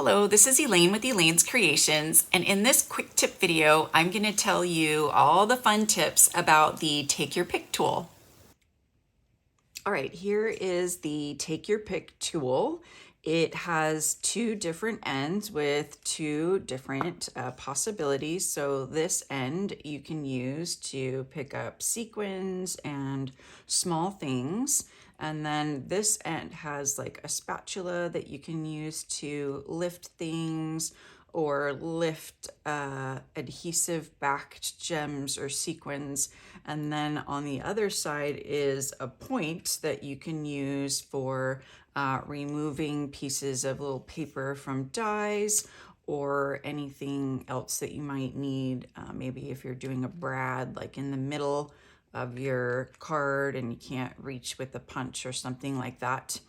Hello, this is Elaine with Elaine's Creations, and in this quick tip video, I'm going to tell you all the fun tips about the Take Your Pick tool. All right, here is the Take Your Pick tool. It has two different ends with two different possibilities. So this end you can use to pick up sequins and small things. And then this end has like a spatula that you can use to lift things or lift adhesive backed gems or sequins. And then on the other side is a point that you can use for removing pieces of little paper from dies or anything else that you might need. Maybe if you're doing a brad like in the middle of your card and you can't reach with a punch or something like that.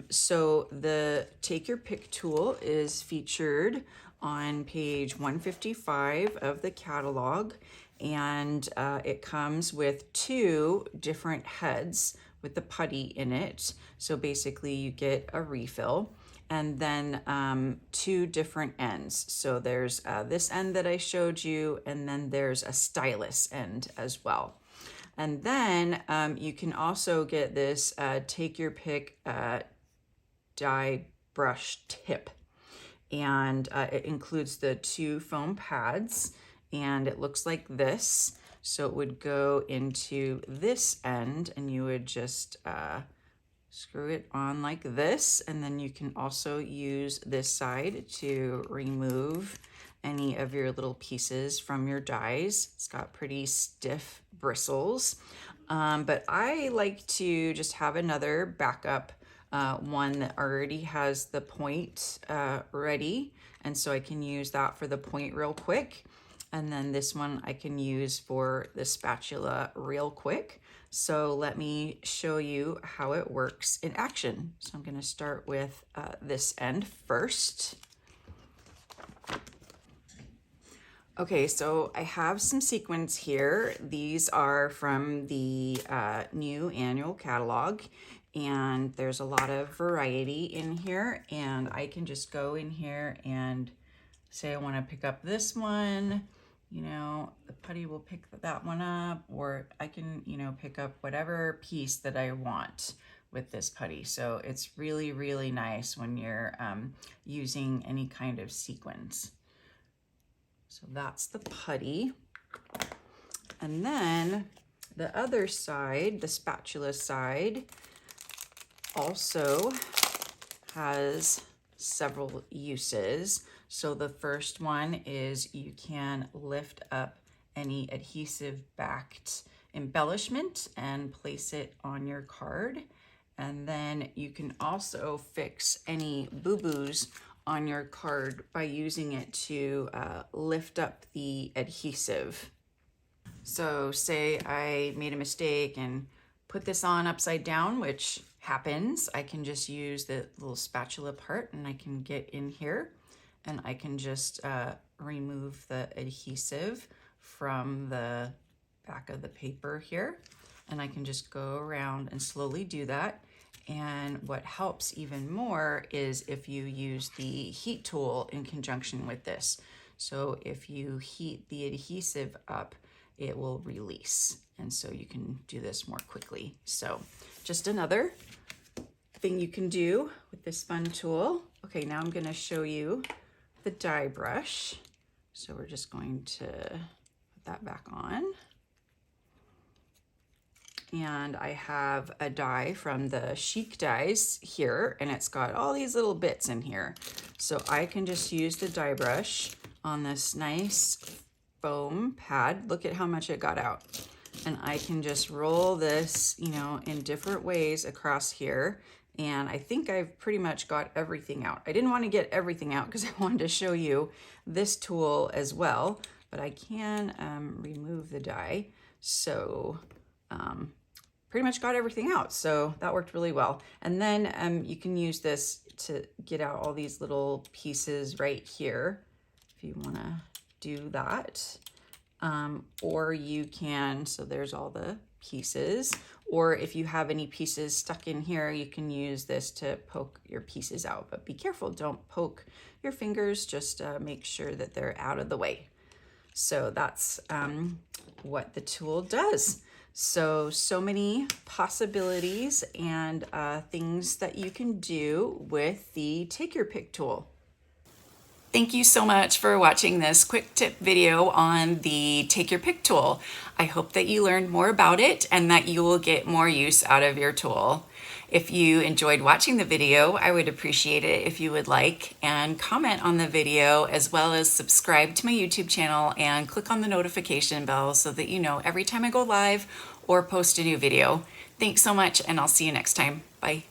So the Take Your Pick tool is featured on page 155 of the catalog, and it comes with two different heads with the putty in it. So basically you get a refill and then two different ends. So there's this end that I showed you, and then there's a stylus end as well. And then you can also get this Take Your Pick die brush tip. And it includes the two foam pads, and it looks like this. So it would go into this end, and you would just screw it on like this. And then you can also use this side to remove any of your little pieces from your dies. It's got pretty stiff bristles, but I like to just have another backup one that already has the point ready, and so I can use that for the point real quick. And then this one I can use for the spatula real quick. So let me show you how it works in action. So I'm going to start with this end first. Okay, so I have some sequins here. These are from the new annual catalog, and there's a lot of variety in here, and I can just go in here and say I want to pick up this one. You know, the putty will pick that one up, or I can, you know, pick up whatever piece that I want with this putty. So it's really, really nice when you're using any kind of sequins. So that's the putty. And then the other side, the spatula side, also has several uses. So the first one is you can lift up any adhesive backed embellishment and place it on your card. And then you can also fix any boo-boos on your card by using it to lift up the adhesive. So say I made a mistake and put this on upside down, which happens. I can just use the little spatula part, and I can get in here and I can just remove the adhesive from the back of the paper here. And I can just go around and slowly do that. And what helps even more is if you use the heat tool in conjunction with this. So if you heat the adhesive up, it will release. And so you can do this more quickly. So just another thing you can do with this fun tool. Okay, now I'm going to show you the die brush. So we're just going to put that back on. And I have a die from the Chic dies here, and it's got all these little bits in here. So I can just use the die brush on this nice foam pad. Look at how much it got out. And I can just roll this, you know, in different ways across here. And I think I've pretty much got everything out. I didn't want to get everything out because I wanted to show you this tool as well, but I can remove the die. So pretty much got everything out. So that worked really well. And then you can use this to get out all these little pieces right here if you want to do that. Or you can, so there's all the pieces, or if you have any pieces stuck in here, you can use this to poke your pieces out. But be careful, don't poke your fingers, just make sure that they're out of the way. So that's what the tool does. So many possibilities and things that you can do with the Take Your Pick tool. Thank you so much for watching this quick tip video on the Take Your Pick tool. I hope that you learned more about it and that you will get more use out of your tool. If you enjoyed watching the video, I would appreciate it if you would like and comment on the video, as well as subscribe to my YouTube channel and click on the notification bell so that you know every time I go live or post a new video. Thanks so much, and I'll see you next time. Bye.